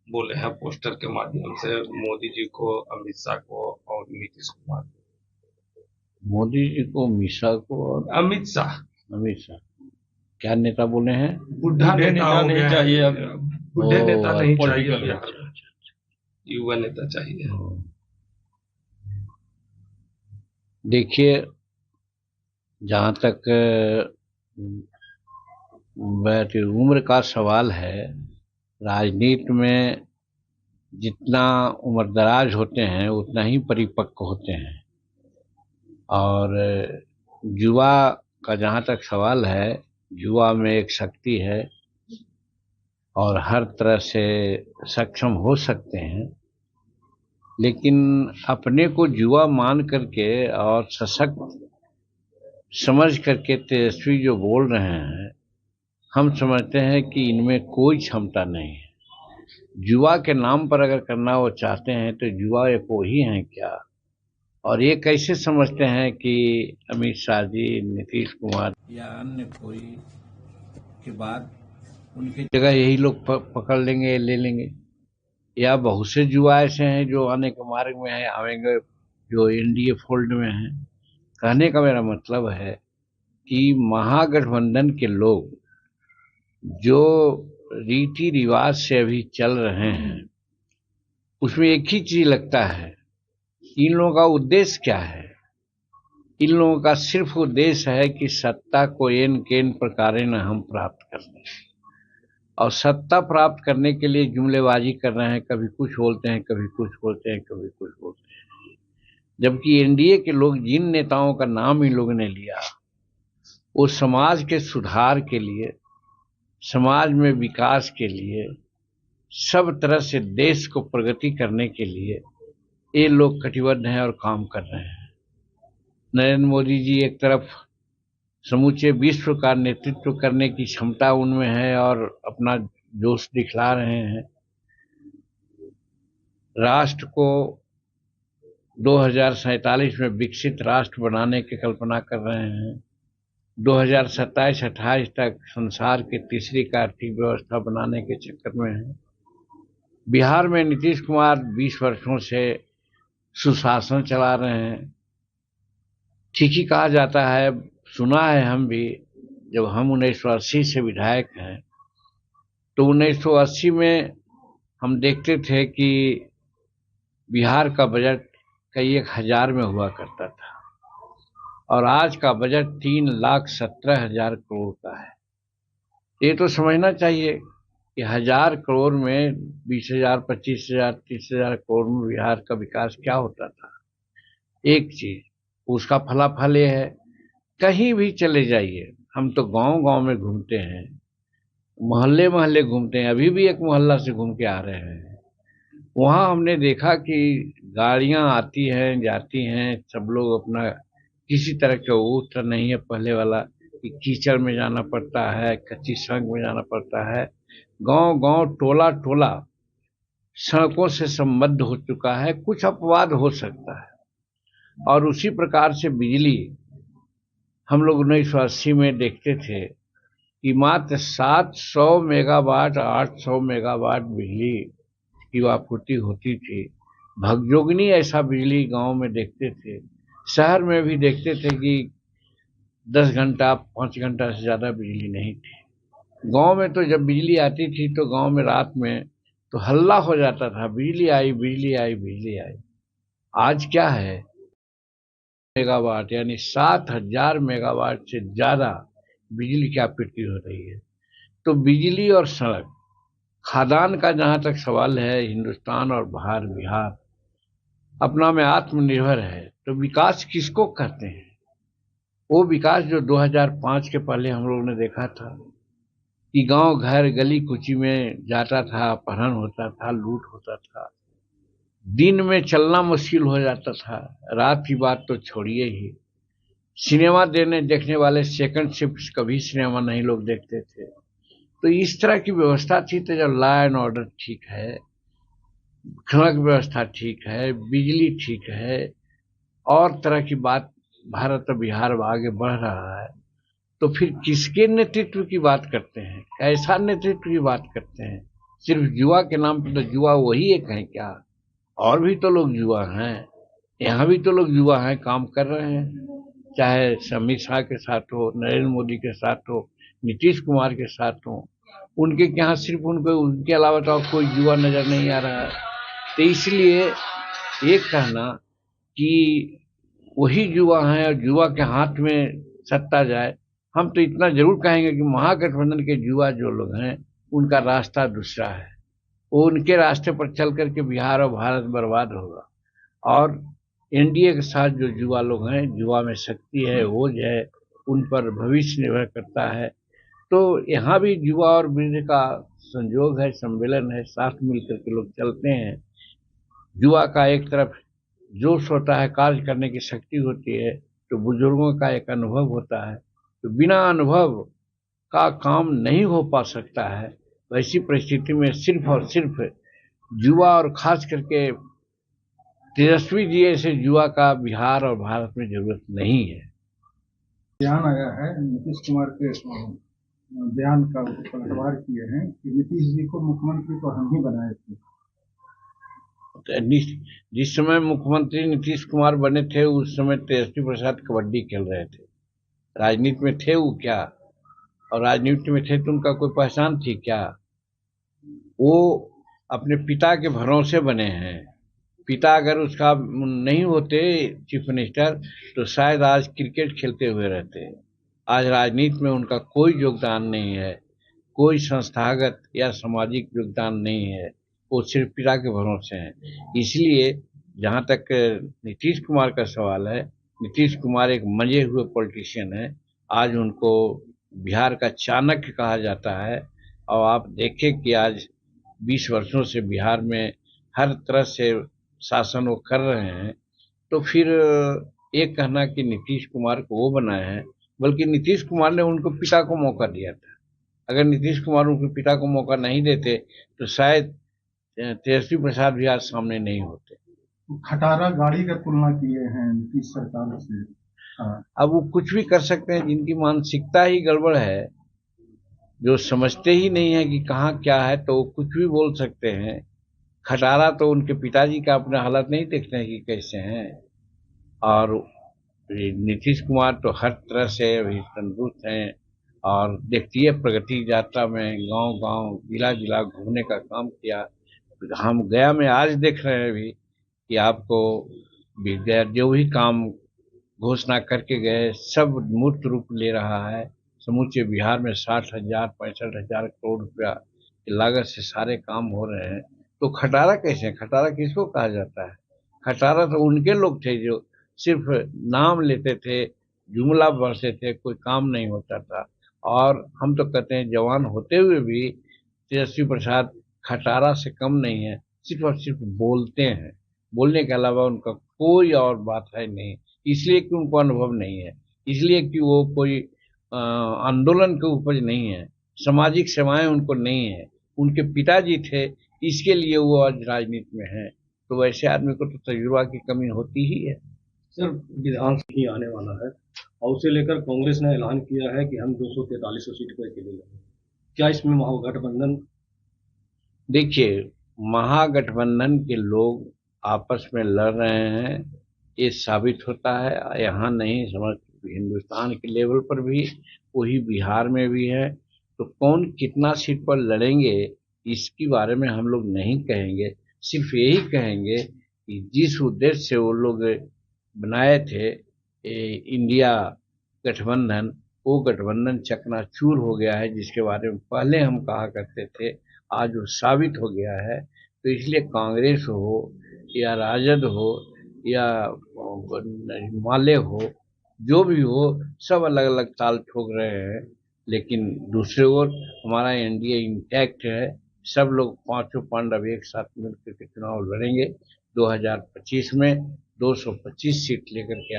बोले हैं पोस्टर के माध्यम से मोदी जी को, अमित शाह को और नीतीश कुमार को। मोदी जी को, मिश्रा को और अमित शाह अमित शाह। क्या नेता बोले हैं? बुढ़ा नेता हो नहीं गया चाहिए है, अब। बुढ़े नेता नहीं चाहिए पॉलिटिकल बिहार में, युवा नेता चाहिए। देखिए, जहाँ तक उम्र का सवाल है, राजनीति में जितना उम्रदराज होते हैं उतना ही परिपक्व होते हैं। और युवा का जहाँ तक सवाल है, युवा में एक शक्ति है और हर तरह से सक्षम हो सकते हैं, लेकिन अपने को युवा मान करके और सशक्त समझ करके तेजस्वी जो बोल रहे हैं, हम समझते हैं कि इनमें कोई क्षमता नहीं है। युवा के नाम पर अगर करना वो चाहते हैं तो युवा एक वो ही हैं क्या? और ये कैसे समझते हैं कि अमित शाह जी, नीतीश कुमार या अन्य कोई के बाद उनकी जगह यही लोग पकड़ लेंगे, ले लेंगे? या बहुत से युवा ऐसे हैं जो आने के मार्ग में है, आएंगे, जो एनडीए फोल्ड में हैं। कहने का मेरा मतलब है कि महागठबंधन के लोग जो रीति रिवाज से अभी चल रहे हैं, उसमें एक ही चीज लगता है, इन लोगों का उद्देश्य क्या है? इन लोगों का सिर्फ उद्देश्य है कि सत्ता को एन केन प्रकारे न हम प्राप्त कर लें, और सत्ता प्राप्त करने के लिए जुमलेबाजी कर रहे हैं। कभी कुछ बोलते हैं, कभी कुछ बोलते हैं, कभी कुछ बोलते हैं। जबकि एनडीए के लोग, जिन नेताओं का नाम इन लोगों ने लिया, वो समाज के सुधार के लिए, समाज में विकास के लिए, सब तरह से देश को प्रगति करने के लिए ये लोग कटिबद्ध हैं और काम कर रहे हैं। नरेंद्र मोदी जी एक तरफ समूचे विश्व का नेतृत्व करने की क्षमता उनमें है और अपना जोश दिखला रहे हैं। राष्ट्र को 2047 में विकसित राष्ट्र बनाने की कल्पना कर रहे हैं। 2027-28 तक संसार की तीसरी का आर्थिक व्यवस्था बनाने के चक्कर में है। बिहार में नीतीश कुमार 20 वर्षों से सुशासन चला रहे हैं। ठीक ही कहा जाता है, सुना है हम भी, जब हम 1980 से विधायक हैं तो 1980 में हम देखते थे कि बिहार का बजट कई 1,000 में हुआ करता था, और आज का बजट 3,17,000 करोड़ का है। ये तो समझना चाहिए कि 1,000 करोड़ में 20,000, 25,000, 30,000 करोड़ में बिहार का विकास क्या होता था। एक चीज, उसका फलाफल ये है, कहीं भी चले जाइए, हम तो गांव गांव में घूमते हैं, मोहल्ले मोहल्ले घूमते हैं, अभी भी एक मोहल्ला से घूम के आ रहे हैं, वहां हमने देखा कि गाड़ियां आती हैं, जाती हैं, सब लोग अपना, किसी तरह का उत्तर नहीं है पहले वाला कि कीचड़ में जाना पड़ता है, कच्ची सड़क में जाना पड़ता है। गांव गांव, टोला टोला सड़कों से संबद्ध हो चुका है। कुछ अपवाद हो सकता है। और उसी प्रकार से बिजली, हम लोग 1980 में देखते थे कि मात्र 700 मेगावाट, 800 मेगावाट बिजली की आपूर्ति होती थी। भगजोगनी ऐसा बिजली गांव में देखते थे। शहर में भी देखते थे कि 10 घंटा, 5 घंटा से ज्यादा बिजली नहीं थी। गांव में तो जब बिजली आती थी तो गांव में रात में तो हल्ला हो जाता था, बिजली आई, बिजली आई, बिजली आई। आज क्या है, मेगावाट यानी 7,000 मेगावाट से ज्यादा बिजली की आपूर्ति हो रही है। तो बिजली और सड़क, खादान का जहां तक सवाल है, हिंदुस्तान और बिहार अपना में आत्मनिर्भर है। तो विकास किसको कहते हैं? वो विकास जो 2005 के पहले हम लोगों ने देखा था कि गांव घर गली कुची में जाता था, अपहरण होता था, लूट होता था, दिन में चलना मुश्किल हो जाता था, रात की बात तो छोड़िए ही। सिनेमा देखने वाले सेकंड शिफ्ट कभी सिनेमा नहीं लोग देखते थे। तो इस तरह की व्यवस्था थी। तो जब लॉ एंड ऑर्डर ठीक है, सड़क व्यवस्था ठीक है, बिजली ठीक है, और तरह की बात, भारत और बिहार आगे बढ़ रहा है, तो फिर किसके नेतृत्व की बात करते हैं? कैसा नेतृत्व की बात करते हैं? सिर्फ जुआ के नाम पे तो जुआ वही एक है क्या? और भी तो लोग जुआ हैं, यहाँ भी तो लोग जुआ हैं, काम कर रहे हैं। चाहे अमित शाह के साथ हो, नरेंद्र मोदी के साथ हो, नीतीश कुमार के साथ हो, उनके यहाँ सिर्फ उनको उनके अलावा तो कोई जुआ नजर नहीं आ रहा है। तो इसलिए एक कहना कि वही जुआ है और जुआ के हाथ में सत्ता जाए, हम तो इतना जरूर कहेंगे कि महागठबंधन के जुआ जो लोग हैं उनका रास्ता दूसरा है। वो उनके रास्ते पर चल करके बिहार और भारत बर्बाद होगा। और एनडीए के साथ जो जुआ लोग हैं, जुआ में शक्ति है, ओज है, उन पर भविष्य निर्भर करता है। तो यहाँ भी जुआ और ब्रिज का संयोग है, सम्मेलन है, साथ मिलकर के लोग चलते हैं। जुआ का एक तरफ जोश होता है, कार्य करने की शक्ति होती है, तो बुजुर्गों का एक अनुभव होता है। तो बिना अनुभव का काम नहीं हो पा सकता है। वैसी परिस्थिति में सिर्फ और सिर्फ जुआ और खास करके तेजस्वी जी ऐसे जुआ का बिहार और भारत में जरूरत नहीं है। बयान आया है नीतीश कुमार के बयान का पलटवार किए हैं कि नीतीश जी को मुख्यमंत्री तो हम ही बनाए थे। जिस समय मुख्यमंत्री नीतीश कुमार बने थे उस समय तेजस्वी प्रसाद कबड्डी खेल रहे थे। राजनीति में थे वो क्या? और राजनीति में थे तो उनका कोई पहचान थी क्या? वो अपने पिता के भरोसे बने हैं। पिता अगर उसका नहीं होते चीफ मिनिस्टर तो शायद आज क्रिकेट खेलते हुए रहते। आज राजनीति में उनका कोई योगदान नहीं है, कोई संस्थागत या सामाजिक योगदान नहीं है। वो सिर्फ पिता के भरोसे हैं। इसलिए जहां तक नीतीश कुमार का सवाल है, नीतीश कुमार एक मंजे हुए पॉलिटिशियन है। आज उनको बिहार का चाणक्य कहा जाता है। और आप देखें कि आज 20 वर्षों से बिहार में हर तरह से शासन वो कर रहे हैं। तो फिर एक कहना कि नीतीश कुमार को वो बनाए हैं, बल्कि नीतीश कुमार ने उनको पिता को मौका दिया था। अगर नीतीश कुमार उनके पिता को मौका नहीं देते तो शायद तेजस्वी प्रसाद भी आज सामने नहीं होते। खटारा गाड़ी का तुलना किए हैं नीतीश सरकार से। अब वो कुछ भी कर सकते हैं, जिनकी मानसिकता ही गड़बड़ है, जो समझते ही नहीं है कि कहाँ क्या है, तो वो कुछ भी बोल सकते हैं। खटारा तो उनके पिताजी का अपना हालत नहीं देखते हैं कि कैसे हैं। और नीतीश कुमार तो हर तरह से अभी तंदुरुस्त हैं। और देखती है प्रगति यात्रा में गांव-गांव, जिला-जिला घूमने का काम किया। हम गया में आज देख रहे हैं अभी कि आपको जो भी काम घोषणा करके गए सब मूर्त रूप ले रहा है। समूचे बिहार में 60,000 65,000 करोड़ रुपया की लागत से सारे काम हो रहे हैं। तो खटारा कैसे? खटारा किसको कहा जाता है? खटारा तो उनके लोग थे जो सिर्फ नाम लेते थे, जुमला बरसते थे, कोई काम नहीं होता था। और हम तो कहते हैं जवान होते हुए भी तेजस्वी प्रसाद खटारा से कम नहीं है। सिर्फ और सिर्फ बोलते हैं, बोलने के अलावा उनका कोई और बात है नहीं। इसलिए कि उनको अनुभव नहीं है, इसलिए कि वो कोई आंदोलन के उपज नहीं है, सामाजिक सेवाएं उनको नहीं है। उनके पिताजी थे, इसके लिए वो आज राजनीति में हैं। तो वैसे आदमी को तो तजुर्बा की कमी होती ही है। सर, विधानसभा ही आने वाला है और उसे लेकर कांग्रेस ने ऐलान किया है कि हम 243 सीट पर अकेले लड़ेंगे। क्या इसमें महागठबंधन? देखिए, महागठबंधन के लोग आपस में लड़ रहे हैं, ये साबित होता है यहाँ नहीं, समझ हिंदुस्तान के लेवल पर भी, वही बिहार में भी है। तो कौन कितना सीट पर लड़ेंगे इसके बारे में हम लोग नहीं कहेंगे। सिर्फ यही कहेंगे कि जिस उद्देश्य से वो लोग बनाए थे इंडिया गठबंधन, वो गठबंधन चकनाचूर हो गया है। जिसके बारे में पहले हम कहा करते थे, आज वो साबित हो गया है। तो इसलिए कांग्रेस हो या राजद हो या माले हो, जो भी हो, सब अलग अलग ताल ठोक रहे हैं। लेकिन दूसरे ओर हमारा एनडीए इंटैक्ट है। सब लोग पांचों पांडव एक साथ मिलकर के चुनाव लड़ेंगे। 2025 में 225 सीट लेकर के